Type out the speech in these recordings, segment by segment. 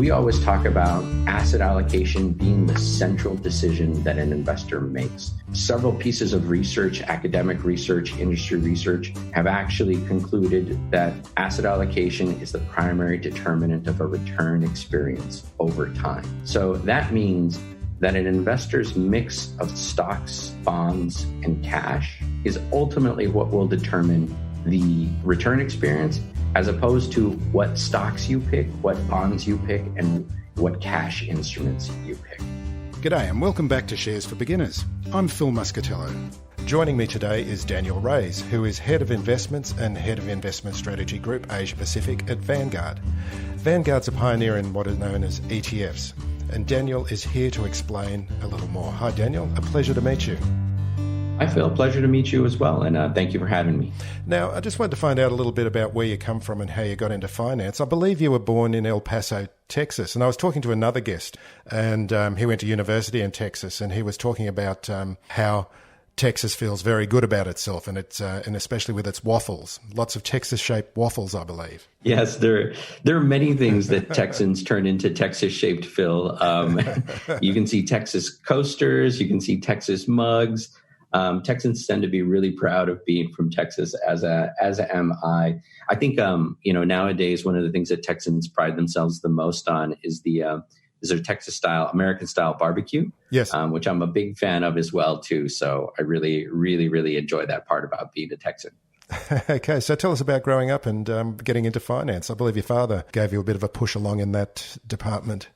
We always talk about asset allocation being the central decision that an investor makes. Several pieces of research, academic research, industry research, have actually concluded that asset allocation is the primary determinant of a return experience over time. So that means that an investor's mix of stocks, bonds, and cash is ultimately what will determine the return experience, as opposed to what stocks you pick, what bonds you pick, and what cash instruments you pick. G'day and welcome back to Shares for Beginners. I'm Phil Muscatello. Joining me today is Daniel Reyes, who is Head of Investments and Head of Investment Strategy Group Asia Pacific at Vanguard. Vanguard's a pioneer in what is known as ETFs, and Daniel is here to explain a little more. Hi Daniel, a pleasure to meet you. Hi Phil, pleasure to meet you as well, and thank you for having me. Now, I just wanted to find out a little bit about where you come from and how you got into finance. I believe you were born in El Paso, Texas, and I was talking to another guest, and he went to university in Texas, and he was talking about how Texas feels very good about itself, and and especially with its waffles. Lots of Texas-shaped waffles, I believe. Yes, there are many things that Texans turn into Texas-shaped, Phil. You can see Texas coasters, you can see Texas mugs. Texans tend to be really proud of being from Texas, as am I. I think nowadays one of the things that Texans pride themselves the most on is their Texas style, American style barbecue. Yes, which I'm a big fan of as well too. So I really, really, really enjoy that part about being a Texan. Okay, so tell us about growing up and getting into finance. I believe your father gave you a bit of a push along in that department.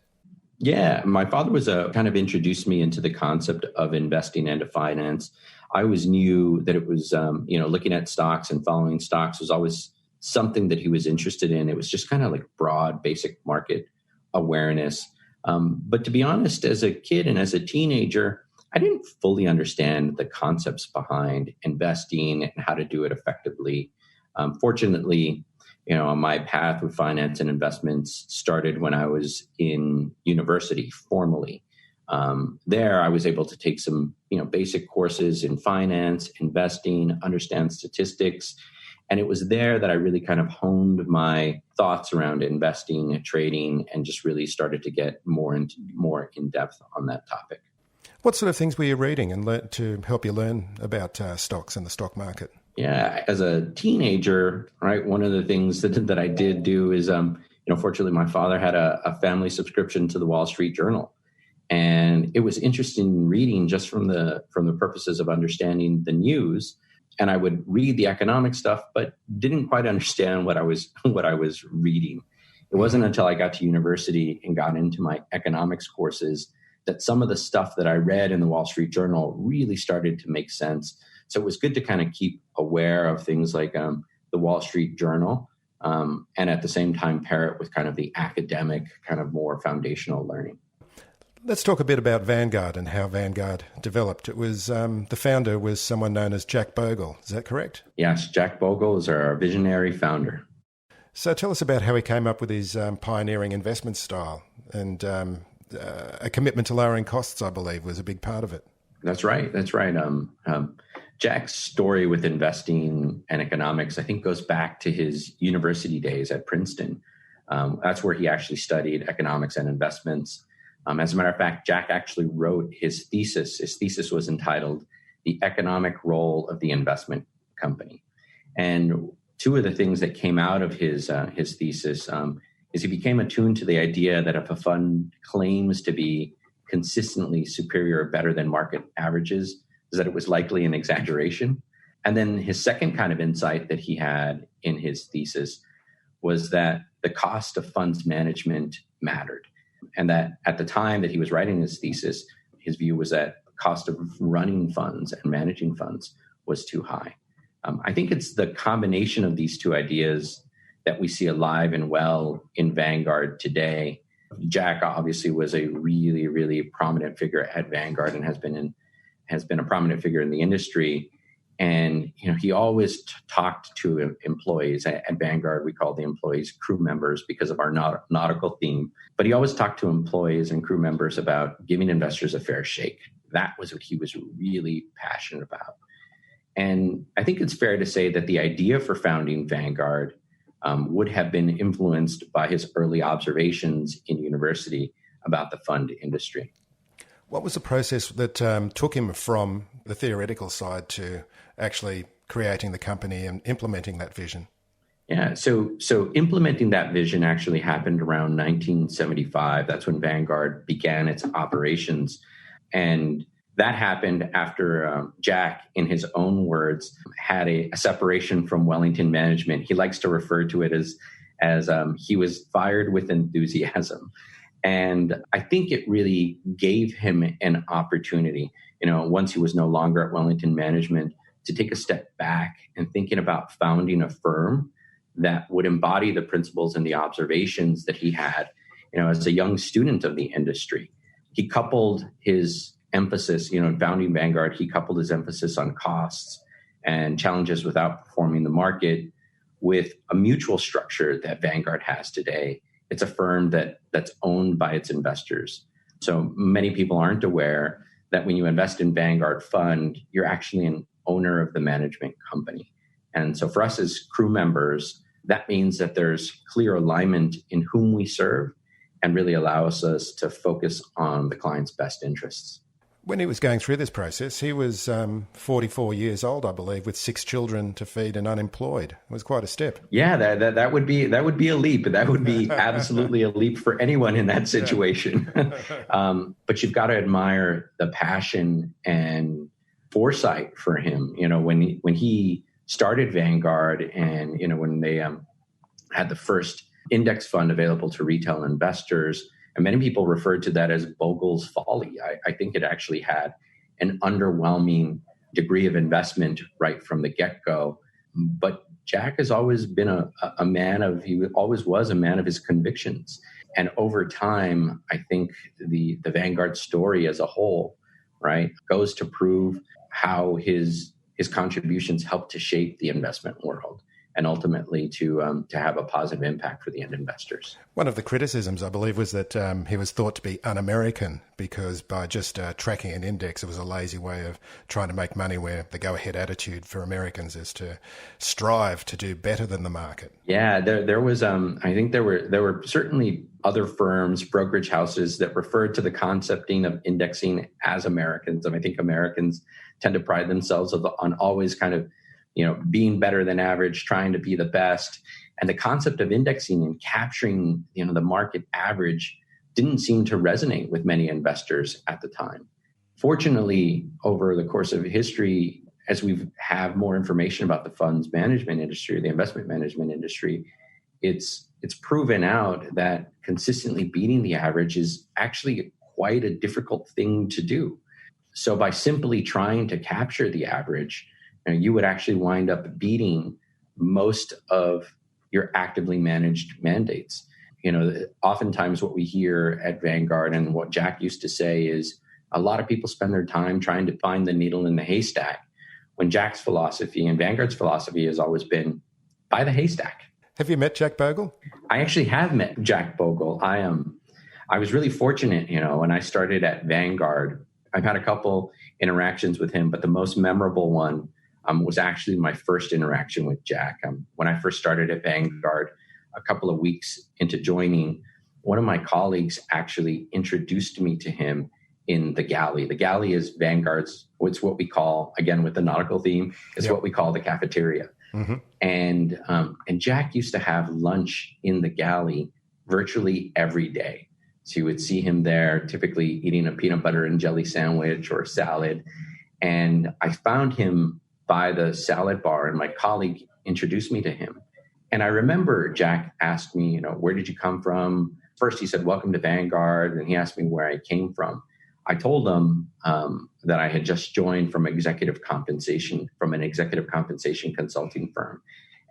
Yeah, my father was kind of introduced me into the concept of investing into finance. I always knew that it was, looking at stocks and following stocks was always something that he was interested in. It was just kind of like broad, basic market awareness. But to be honest, as a kid and as a teenager, I didn't fully understand the concepts behind investing and how to do it effectively. Fortunately, my path with finance and investments started when I was in university formally. There, I was able to take some, basic courses in finance, investing, understand statistics. And it was there that I really kind of honed my thoughts around investing and trading and just really started to get more in depth on that topic. What sort of things were you reading and to help you learn about stocks and the stock market? Yeah, as a teenager, right, one of the things that I did do is, fortunately, my father had a family subscription to the Wall Street Journal. And it was interesting reading just from the purposes of understanding the news. And I would read the economic stuff, but didn't quite understand what I was reading. It wasn't until I got to university and got into my economics courses that some of the stuff that I read in the Wall Street Journal really started to make sense. So it was good to kind of keep aware of things like the Wall Street Journal and at the same time pair it with kind of the academic, kind of more foundational learning. Let's talk a bit about Vanguard and how Vanguard developed. It was the founder was someone known as Jack Bogle. Is that correct? Yes, Jack Bogle is our visionary founder. So tell us about how he came up with his pioneering investment style and a commitment to lowering costs, I believe, was a big part of it. That's right. Jack's story with investing and economics, I think, goes back to his university days at Princeton. That's where he actually studied economics and investments. As a matter of fact, Jack actually wrote his thesis. His thesis was entitled "The Economic Role of the Investment Company." And two of the things that came out of his thesis is he became attuned to the idea that if a fund claims to be consistently superior or better than market averages, is that it was likely an exaggeration. And then his second kind of insight that he had in his thesis was that the cost of funds management mattered. And that at the time that he was writing his thesis, his view was that the cost of running funds and managing funds was too high. I think it's the combination of these two ideas that we see alive and well in Vanguard today. Jack obviously was a really, really prominent figure at Vanguard and has been a prominent figure in the industry. And he always talked to employees at Vanguard. We call the employees crew members because of our nautical theme. But he always talked to employees and crew members about giving investors a fair shake. That was what he was really passionate about. And I think it's fair to say that the idea for founding Vanguard would have been influenced by his early observations in university about the fund industry. What was the process that took him from the theoretical side to actually creating the company and implementing that vision? Yeah, so implementing that vision actually happened around 1975. That's when Vanguard began its operations. And that happened after Jack, in his own words, had a separation from Wellington management. He likes to refer to it as he was fired with enthusiasm. And I think it really gave him an opportunity, once he was no longer at Wellington management, to take a step back and thinking about founding a firm that would embody the principles and the observations that he had, as a young student of the industry. He coupled his emphasis, in founding Vanguard, he coupled his emphasis on costs and challenges with outperforming the market with a mutual structure that Vanguard has today. It's a firm that's owned by its investors. So many people aren't aware that when you invest in Vanguard Fund, you're actually an owner of the management company. And so for us as crew members, that means that there's clear alignment in whom we serve and really allows us to focus on the client's best interests. When he was going through this process, he was 44 years old, I believe, with 6 children to feed and unemployed. It was quite a step. Yeah, that would be a leap. That would be absolutely a leap for anyone in that situation. But you've got to admire the passion and foresight for him. When he started Vanguard, and when they had the first index fund available to retail investors. And many people referred to that as Bogle's folly. I think it actually had an underwhelming degree of investment right from the get-go. But Jack has always been he always was a man of his convictions. And over time, I think the Vanguard story as a whole, right, goes to prove how his contributions helped to shape the investment world and ultimately to have a positive impact for the end investors. One of the criticisms, I believe, was that he was thought to be un-American because by just tracking an index, it was a lazy way of trying to make money, where the go-ahead attitude for Americans is to strive to do better than the market. Yeah, there was, I think there were certainly other firms, brokerage houses, that referred to the concepting of indexing as Americans. I think Americans tend to pride themselves on always kind of being better than average, trying to be the best. And the concept of indexing and capturing, the market average didn't seem to resonate with many investors at the time. Fortunately, over the course of history, as we have more information about the funds management industry, the investment management industry, it's proven out that consistently beating the average is actually quite a difficult thing to do. So by simply trying to capture the average, you would actually wind up beating most of your actively managed mandates. Oftentimes what we hear at Vanguard, and what Jack used to say, is a lot of people spend their time trying to find the needle in the haystack, when Jack's philosophy and Vanguard's philosophy has always been buy the haystack. Have you met Jack Bogle? I actually have met Jack Bogle. I was really fortunate, when I started at Vanguard. I've had a couple interactions with him, but the most memorable one was actually my first interaction with Jack. When I first started at Vanguard, a couple of weeks into joining, one of my colleagues actually introduced me to him in the galley. The galley is Vanguard's, it's what we call, again, with the nautical theme, is what we call the cafeteria. Mm-hmm. And Jack used to have lunch in the galley virtually every day. So you would see him there, typically eating a peanut butter and jelly sandwich or a salad. And I found him by the salad bar, and my colleague introduced me to him. And I remember Jack asked me, where did you come from? First, he said, welcome to Vanguard. And he asked me where I came from. I told him that I had just joined from an executive compensation consulting firm.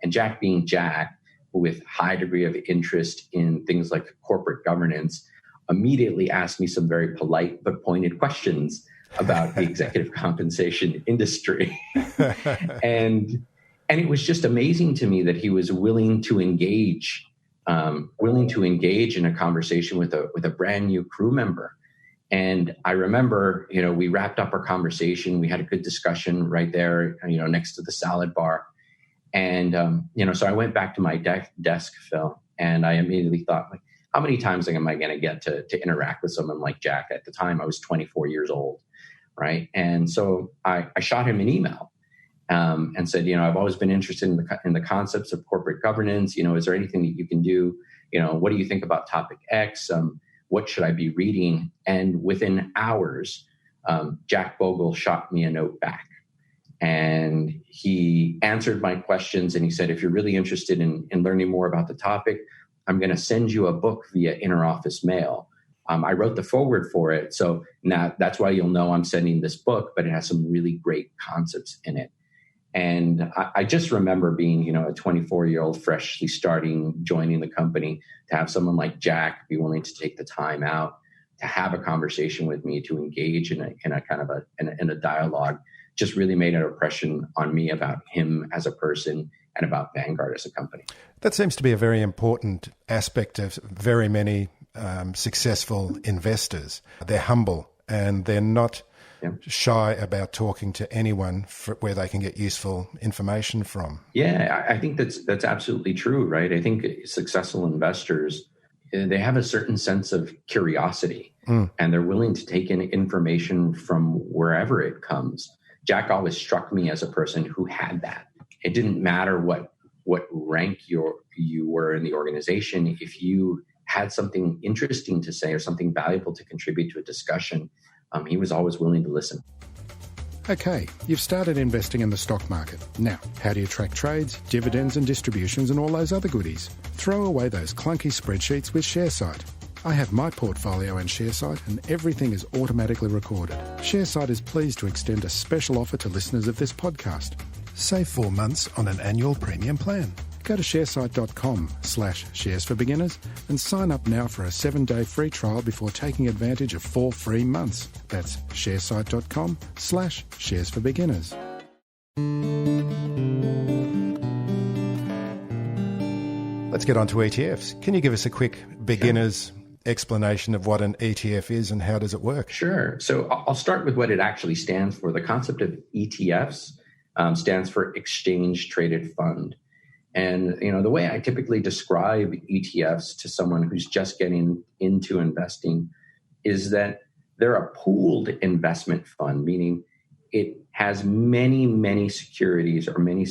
And Jack, being Jack, with high degree of interest in things like corporate governance, immediately asked me some very polite but pointed questions about the executive compensation industry. And it was just amazing to me that he was willing to engage in a conversation with a brand new crew member. And I remember, we wrapped up our conversation. We had a good discussion right there, next to the salad bar. So I went back to my desk, Phil, and I immediately thought, like, how many times am I going to get to interact with someone like Jack? At the time, I was 24 years old, right? And so I shot him an email and said, I've always been interested in the concepts of corporate governance. Is there anything that you can do? What do you think about topic X? What should I be reading? And within hours, Jack Bogle shot me a note back. And he answered my questions, and he said, if you're really interested in learning more about the topic, I'm going to send you a book via interoffice mail. I wrote the foreword for it, so now that's why you'll know I'm sending this book, but it has some really great concepts in it. And I just remember being, a 24-year-old freshly joining the company, to have someone like Jack be willing to take the time out to have a conversation with me, to engage in a kind of a dialogue, just really made an impression on me about him as a person and about Vanguard as a company. That seems to be a very important aspect of very many successful investors. They're humble and they're not shy about talking to anyone where they can get useful information from. Yeah, I think that's absolutely true, right? I think successful investors, they have a certain sense of curiosity and they're willing to take in information from wherever it comes. Jack always struck me as a person who had that. It didn't matter what rank you were in the organization. If you had something interesting to say or something valuable to contribute to a discussion, he was always willing to listen. Okay, you've started investing in the stock market. Now, how do you track trades, dividends and distributions and all those other goodies? Throw away those clunky spreadsheets with ShareSite. I have my portfolio in ShareSite and everything is automatically recorded. ShareSite is pleased to extend a special offer to listeners of this podcast. Save 4 months on an annual premium plan. Go to sharesite.com/shares for beginners and sign up now for a 7-day free trial before taking advantage of 4 free months. That's sharesite.com/shares for beginners. Let's get on to ETFs. Can you give us a quick beginner's explanation of what an ETF is and how does it work? Sure. So I'll start with what it actually stands for. The concept of ETFs stands for Exchange Traded Fund. And, the way I typically describe ETFs to someone who's just getting into investing is that they're a pooled investment fund, meaning it has many, many securities or many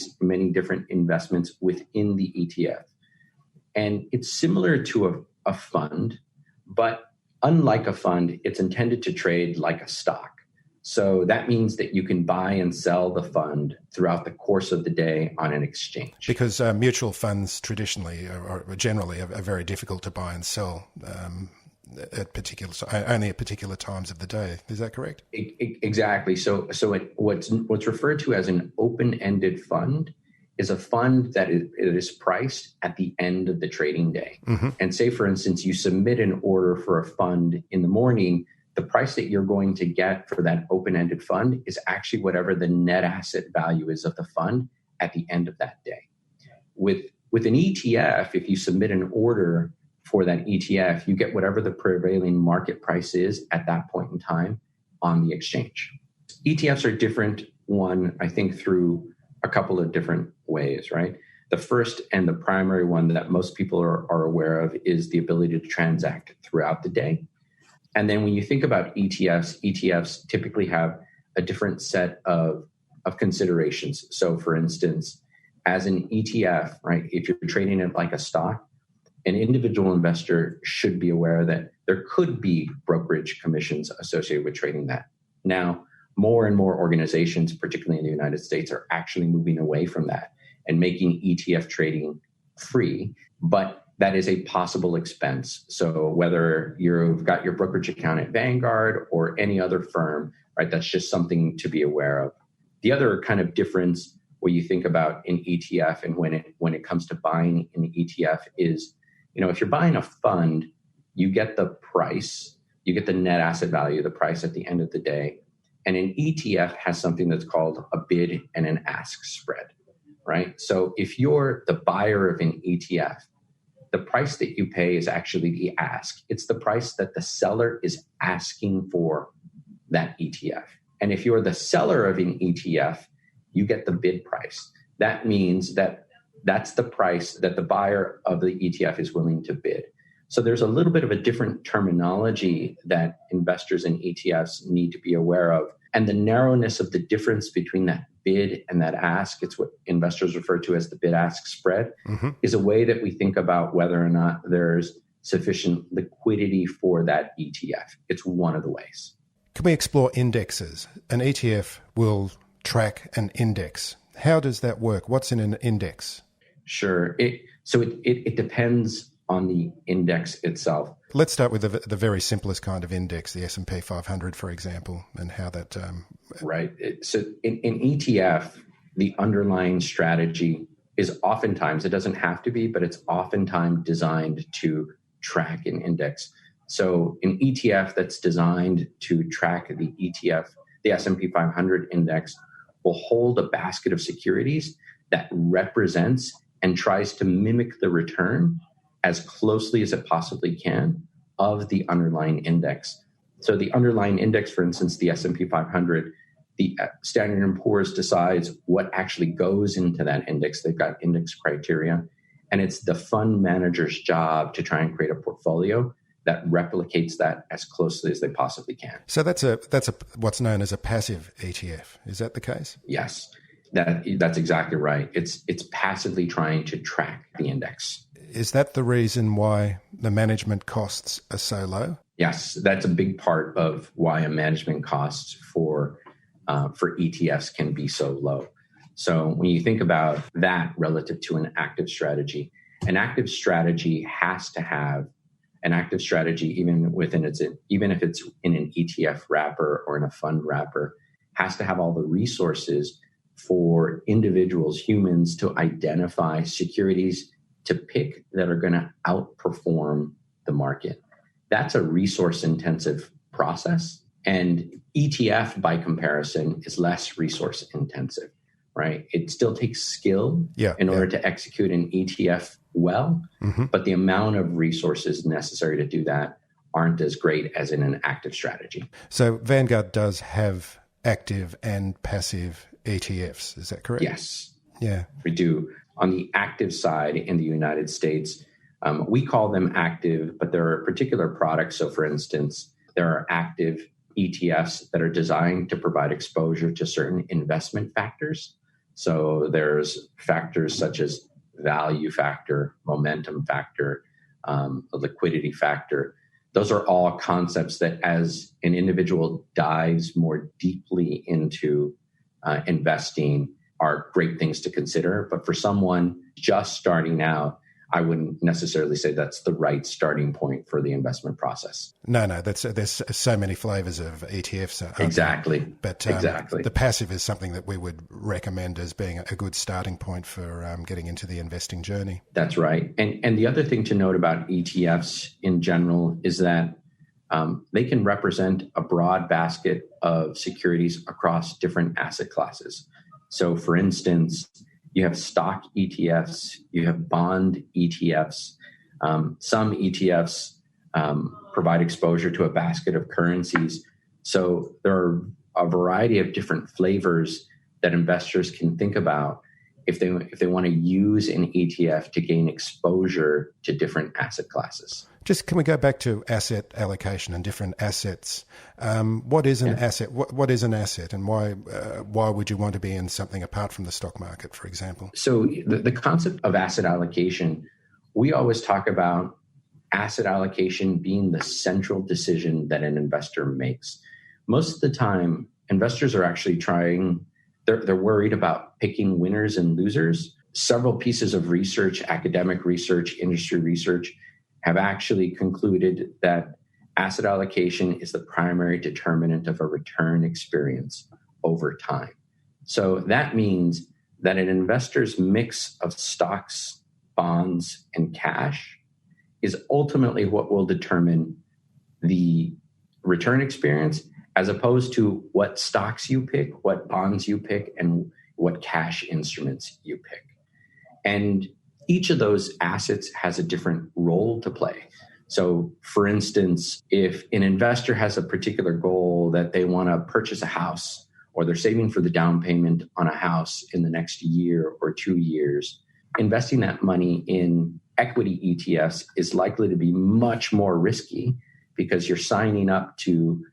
different investments within the ETF. And it's similar to a fund, but unlike a fund, it's intended to trade like a stock. So that means that you can buy and sell the fund throughout the course of the day on an exchange. Because mutual funds traditionally or generally are very difficult to buy and sell only at particular times of the day. Is that correct? Exactly. So what's referred to as an open-ended fund is a fund that is priced at the end of the trading day. Mm-hmm. And say, for instance, you submit an order for a fund in the morning, the price that you're going to get for that open-ended fund is actually whatever the net asset value is of the fund at the end of that day. With an ETF, if you submit an order for that ETF, you get whatever the prevailing market price is at that point in time on the exchange. ETFs are different, I think, through a couple of different ways, right? The first and the primary one that most people are aware of is the ability to transact throughout the day. And then when you think about ETFs typically have a different set of considerations. So for instance, as an ETF, right, if you're trading it like a stock, an individual investor should be aware that there could be brokerage commissions associated with trading that. Now, more and more organizations, particularly in the United States, are actually moving away from that and making ETF trading free, but that is a possible expense. So whether you've got your brokerage account at Vanguard or any other firm, right, that's just something to be aware of. The other kind of difference when you think about an ETF and when it comes to buying an ETF is, if you're buying a fund, you get the price, you get the net asset value, the price at the end of the day. And an ETF has something that's called a bid and an ask spread, right? So if you're the buyer of an ETF, the price that you pay is actually the ask. It's the price that the seller is asking for that ETF. And if you're the seller of an ETF, you get the bid price. that means that that's the price that the buyer of the ETF is willing to bid. So there's a little bit of a different terminology that investors in ETFs need to be aware of. And the narrowness of the difference between that bid and that ask, it's what investors refer to as the bid-ask spread, is a way that we think about whether or not there's sufficient liquidity for that ETF. It's one of the ways. Can we explore indexes? An ETF will track an index. How does that work? What's in an index? Sure. It depends on the index itself. Let's start with the very simplest kind of index, the S&P 500, for example, and how that... Right. So in ETF, the underlying strategy is oftentimes, it doesn't have to be, but it's oftentimes designed to track an index. So an ETF that's designed to track the ETF, the S&P 500 index, will hold a basket of securities that represents and tries to mimic the return as closely as it possibly can of the underlying index. So the underlying index, for instance, the S&P 500, the Standard & Poor's decides what actually goes into that index. They've got index criteria, and it's the fund manager's job to try and create a portfolio that replicates that as closely as they possibly can. So that's what's known as a passive ETF. Is that the case? Yes, that's exactly right. It's passively trying to track the index. Is that the reason why the management costs are so low? Yes, that's a big part of why a management costs for ETFs can be so low. So when you think about that relative to an active strategy has to have an active strategy, even if it's in an ETF wrapper or in a fund wrapper, has to have all the resources for individuals, humans, to identify securities to pick that are going to outperform the market. That's a resource-intensive process. And ETF, by comparison, is less resource-intensive, right? It still takes skill in order to execute an ETF well, but the amount of resources necessary to do that aren't as great as in an active strategy. So Vanguard does have active and passive ETFs, is that correct? Yes. Yeah. We do. On the active side in the United States, we call them active, but there are particular products. So for instance, there are active ETFs that are designed to provide exposure to certain investment factors. So there's factors such as value factor, momentum factor, a liquidity factor. Those are all concepts that as an individual dives more deeply into investing are great things to consider. But for someone just starting out, I wouldn't necessarily say that's the right starting point for the investment process. No, there's so many flavors of ETFs. Exactly. But exactly. The passive is something that we would recommend as being a good starting point for getting into the investing journey. That's right. And the other thing to note about ETFs in general is that they can represent a broad basket of securities across different asset classes. So for instance, you have stock ETFs, you have bond ETFs. Some ETFs provide exposure to a basket of currencies. So there are a variety of different flavors that investors can think about if they want to use an ETF to gain exposure to different asset classes. Just can we go back to asset allocation and different assets? What is an asset? What is an asset, and why would you want to be in something apart from the stock market, for example? So the concept of asset allocation, we always talk about asset allocation being the central decision that an investor makes. Most of the time, investors are actually they're worried about picking winners and losers. Several pieces of research, academic research, industry research, have actually concluded that asset allocation is the primary determinant of a return experience over time. So that means that an investor's mix of stocks, bonds, and cash is ultimately what will determine the return experience, as opposed to what stocks you pick, what bonds you pick, and what cash instruments you pick. And each of those assets has a different role to play. So, for instance, if an investor has a particular goal that they want to purchase a house or they're saving for the down payment on a house in the next year or 2 years, investing that money in equity ETFs is likely to be much more risky because you're signing up to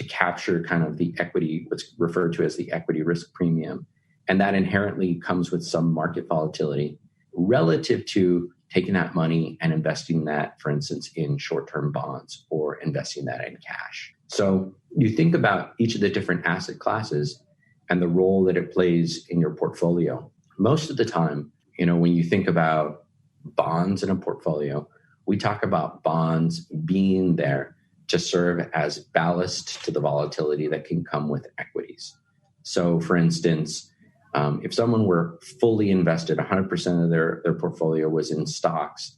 capture kind of the equity, what's referred to as the equity risk premium. And that inherently comes with some market volatility relative to taking that money and investing that, for instance, in short-term bonds or investing that in cash. So you think about each of the different asset classes and the role that it plays in your portfolio. Most of the time, when you think about bonds in a portfolio, we talk about bonds being there to serve as ballast to the volatility that can come with equities. So for instance, if someone were fully invested, 100% of their portfolio was in stocks,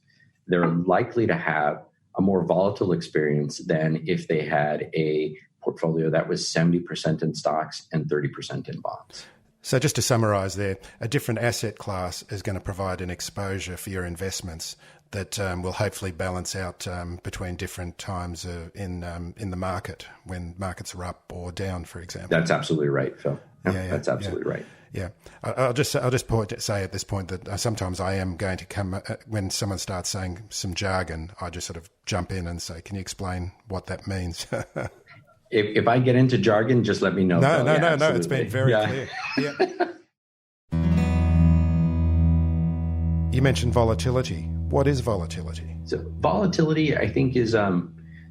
they're likely to have a more volatile experience than if they had a portfolio that was 70% in stocks and 30% in bonds. So just to summarize there, a different asset class is going to provide an exposure for your investments that will hopefully balance out between different times in the market when markets are up or down, for example. That's absolutely right, Phil. That's absolutely right. Yeah, I'll just say at this point that sometimes I am going to come when someone starts saying some jargon, I just sort of jump in and say, "Can you explain what that means?" If I get into jargon, just let me know. No. It's been very clear. Yeah. You mentioned volatility. What is volatility? So volatility, I think, is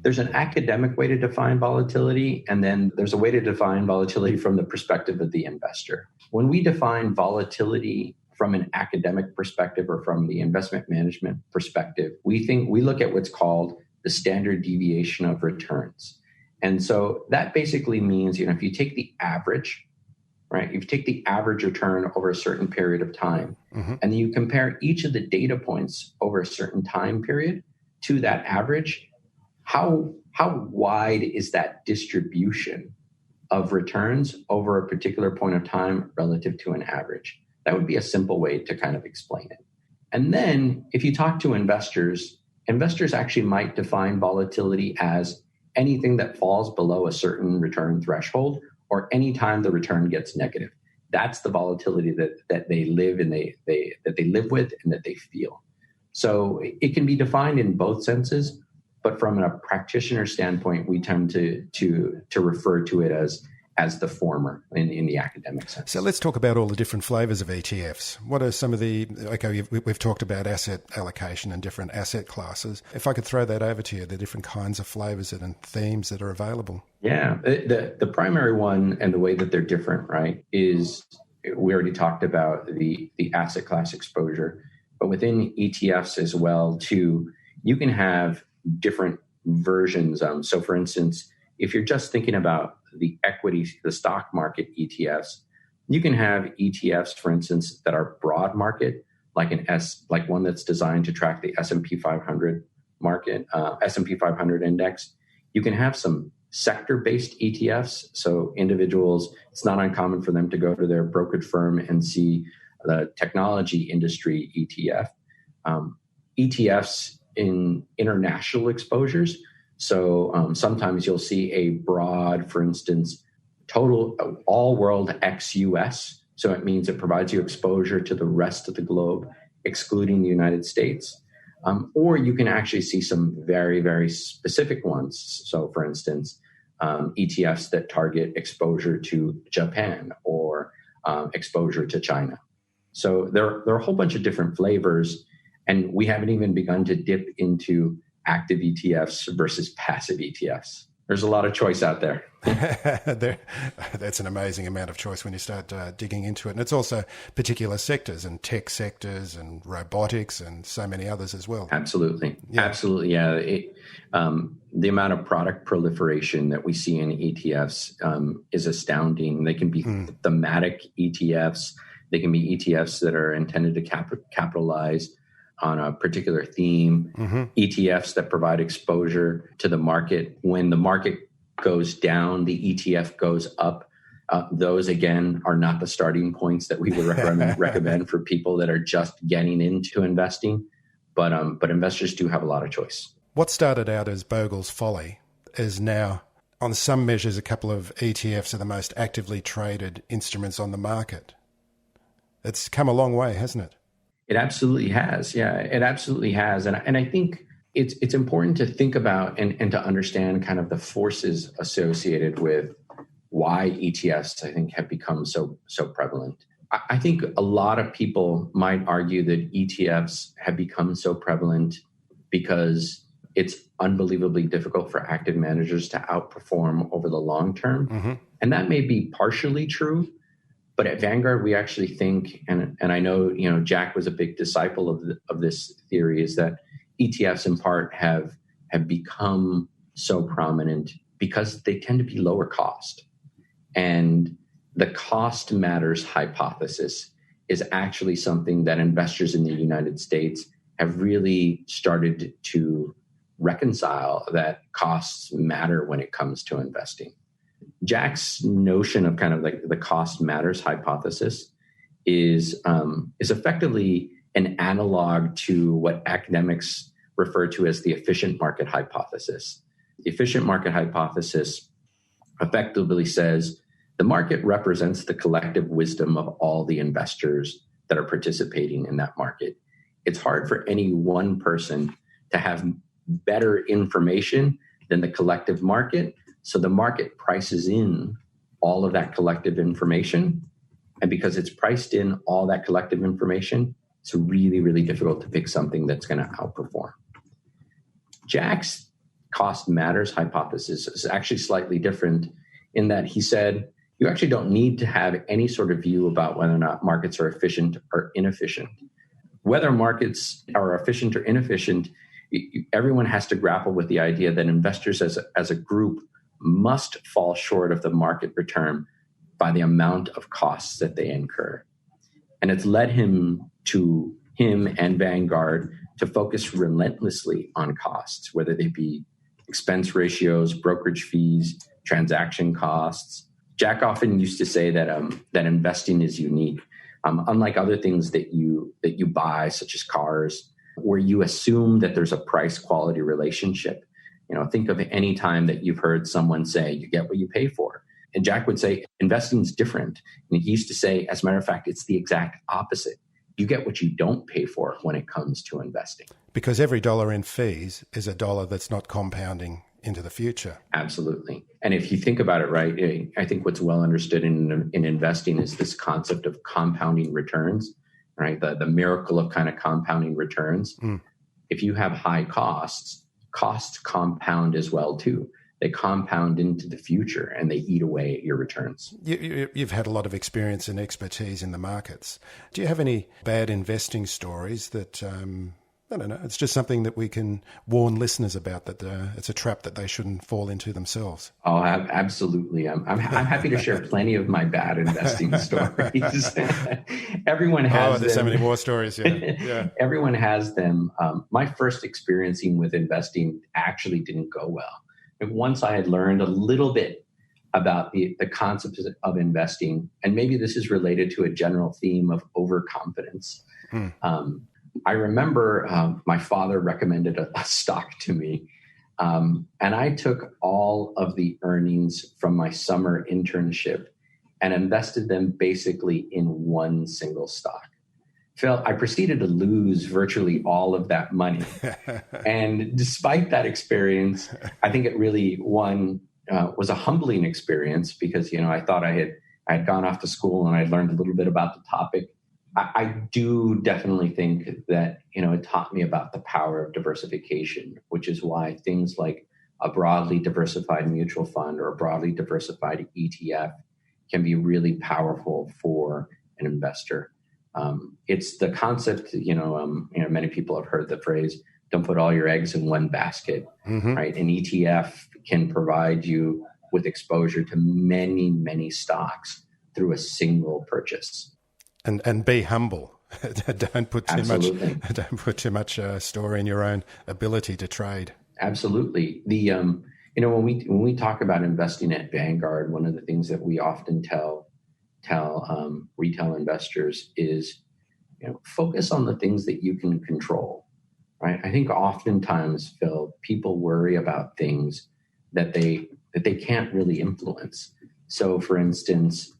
there's an academic way to define volatility, and then there's a way to define volatility from the perspective of the investor. When we define volatility from an academic perspective or from the investment management perspective, we look at what's called the standard deviation of returns. And so that basically means, if you take the average, right? If you take the average return over a certain period of time, and then you compare each of the data points over a certain time period to that average, how wide is that distribution of returns over a particular point of time relative to an average? That would be a simple way to kind of explain it. And then if you talk to investors actually might define volatility as anything that falls below a certain return threshold or any time the return gets negative. That's the volatility that they live and that they live with and that they feel. So it can be defined in both senses, but from a practitioner standpoint, we tend to refer to it as the former in the academic sense. So let's talk about all the different flavors of ETFs. What are some of we've talked about asset allocation and different asset classes. If I could throw that over to you, the different kinds of flavors and themes that are available. Yeah, the primary one and the way that they're different, right, is we already talked about the asset class exposure, but within ETFs as well, too, you can have different versions. So for instance, if you're just thinking about the equity, the stock market ETFs, you can have ETFs, for instance, that are broad market, like one that's designed to track the S&P 500 market, S&P 500 index. You can have some sector-based ETFs. So individuals, it's not uncommon for them to go to their brokerage firm and see the technology industry ETF. ETFs in international exposures. So sometimes you'll see a broad, for instance, total all world ex-US. So it means it provides you exposure to the rest of the globe, excluding the United States. Or you can actually see some very, very specific ones. So for instance, ETFs that target exposure to Japan or exposure to China. So there are a whole bunch of different flavors, and we haven't even begun to dip into active ETFs versus passive ETFs. There's a lot of choice out there. That's an amazing amount of choice when you start digging into it. And it's also particular sectors and tech sectors and robotics and so many others as well. Absolutely. Yeah. Absolutely. Yeah. The amount of product proliferation that we see in ETFs is astounding. They can be thematic ETFs. They can be ETFs that are intended to capitalize on a particular theme, ETFs that provide exposure to the market. When the market goes down, the ETF goes up. Those, again, are not the starting points that we would recommend for people that are just getting into investing. But investors do have a lot of choice. What started out as Bogle's folly is now on some measures, a couple of ETFs are the most actively traded instruments on the market. It's come a long way, hasn't it? It absolutely has. Yeah, it absolutely has. And I think it's important to think about and to understand kind of the forces associated with why ETFs, I think, have become so prevalent. I think a lot of people might argue that ETFs have become so prevalent because it's unbelievably difficult for active managers to outperform over the long term. Mm-hmm. And that may be partially true. But at Vanguard, we actually think, and I know, Jack was a big disciple of this theory, is that ETFs in part have become so prominent because they tend to be lower cost. And the cost matters hypothesis is actually something that investors in the United States have really started to reconcile, that costs matter when it comes to investing. Jack's notion of kind of like the cost matters hypothesis is effectively an analog to what academics refer to as the efficient market hypothesis. The efficient market hypothesis effectively says the market represents the collective wisdom of all the investors that are participating in that market. It's hard for any one person to have better information than the collective market. So the market prices in all of that collective information. And because it's priced in all that collective information, it's really, really difficult to pick something that's going to outperform. Jack's cost matters hypothesis is actually slightly different in that he said, you actually don't need to have any sort of view about whether or not markets are efficient or inefficient. Whether markets are efficient or inefficient, everyone has to grapple with the idea that investors as a group must fall short of the market return by the amount of costs that they incur. And it's led him and Vanguard to focus relentlessly on costs, whether they be expense ratios, brokerage fees, transaction costs. Jack often used to say that investing is unique. Unlike other things that you buy, such as cars, where you assume that there's a price-quality relationship. Think of any time that you've heard someone say, you get what you pay for. And Jack would say, investing is different. And he used to say, as a matter of fact, it's the exact opposite. You get what you don't pay for when it comes to investing. Because every dollar in fees is a dollar that's not compounding into the future. Absolutely. And if you think about it, right, I think what's well understood in investing is this concept of compounding returns, right? The miracle of kind of compounding returns. If you have high costs compound as well too. They compound into the future and they eat away at your returns. You've had a lot of experience and expertise in the markets. Do you have any bad investing stories that, I don't know, it's just something that we can warn listeners about, that it's a trap that they shouldn't fall into themselves? Oh, absolutely. I'm happy to share plenty of my bad investing stories. Everyone has there's them. So many more stories, yeah. Everyone has them. My first experiencing with investing actually didn't go well. And once I had learned a little bit about the concept of investing, and maybe this is related to a general theme of overconfidence. I remember my father recommended a stock to me, and I took all of the earnings from my summer internship and invested them basically in one single stock. Phil, I proceeded to lose virtually all of that money. And despite that experience, I think it really, was a humbling experience because, I thought I had gone off to school and I learned a little bit about the topic. I do definitely think that, it taught me about the power of diversification, which is why things like a broadly diversified mutual fund or a broadly diversified ETF can be really powerful for an investor. It's the concept, many people have heard the phrase, don't put all your eggs in one basket, right? An ETF can provide you with exposure to many, many stocks through a single purchase. And be humble. Don't put too Absolutely. much. Don't put too much store in your own ability to trade. Absolutely. When we talk about investing at Vanguard, one of the things that we often tell retail investors is, focus on the things that you can control. Right? I think oftentimes, Phil, people worry about things that they that they can't really influence. So, for instance,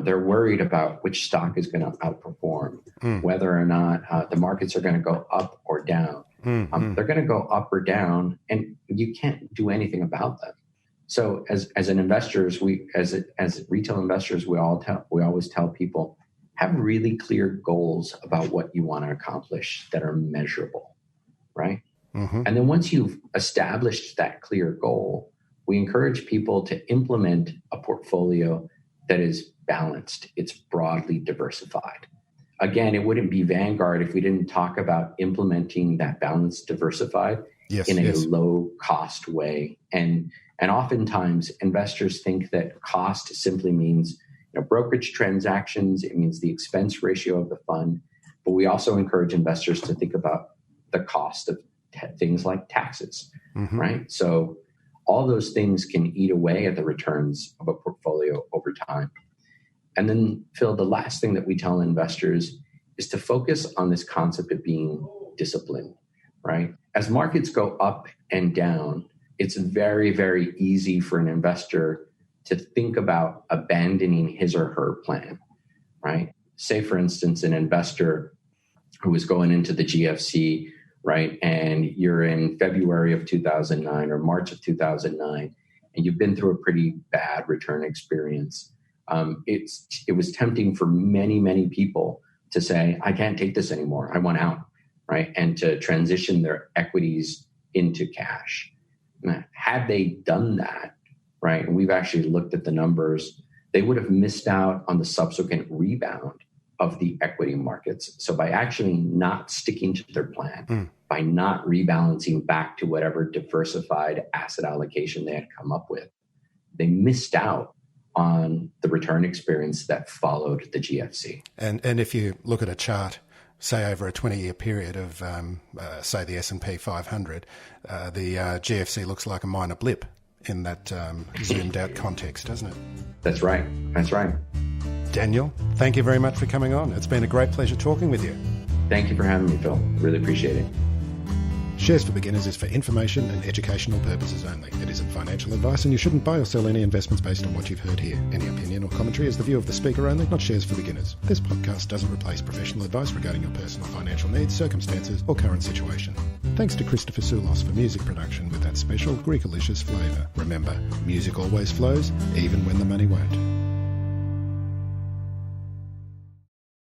they're worried about which stock is going to outperform, whether or not the markets are going to go up or down. They're going to go up or down, and you can't do anything about them. So, as investors, as retail investors, we always tell people, have really clear goals about what you want to accomplish that are measurable, right? And then once you've established that clear goal, we encourage people to implement a portfolio that is balanced. It's broadly diversified. Again, it wouldn't be Vanguard if we didn't talk about implementing that balanced diversified in a low cost way. And oftentimes investors think that cost simply means brokerage transactions. It means the expense ratio of the fund. But we also encourage investors to think about the cost of things like taxes, right? So all those things can eat away at the returns of a portfolio over time. And then, Phil, the last thing that we tell investors is to focus on this concept of being disciplined, right? As markets go up and down, it's very, very easy for an investor to think about abandoning his or her plan, right? Say, for instance, an investor who was going into the GFC, right? And you're in February of 2009 or March of 2009, and you've been through a pretty bad return experience. It was tempting for many, many people to say, I can't take this anymore. I want out, right? And to transition their equities into cash. Now, had they done that, right, and we've actually looked at the numbers, they would have missed out on the subsequent rebound of the equity markets. So by actually not sticking to their plan, by not rebalancing back to whatever diversified asset allocation they had come up with, they missed out on the return experience that followed the GFC. And if you look at a chart, say over a 20-year period of, say, the S&P 500, the GFC looks like a minor blip in that zoomed out context, doesn't it? That's right. That's right. Daniel, thank you very much for coming on. It's been a great pleasure talking with you. Thank you for having me, Phil. Really appreciate it. Shares for Beginners is for information and educational purposes only. It isn't financial advice, and you shouldn't buy or sell any investments based on what you've heard here. Any opinion or commentary is the view of the speaker only, not Shares for Beginners. This podcast doesn't replace professional advice regarding your personal financial needs, circumstances, or current situation. Thanks to Christopher Soulos for music production with that special Greekalicious flavour. Remember, music always flows, even when the money won't.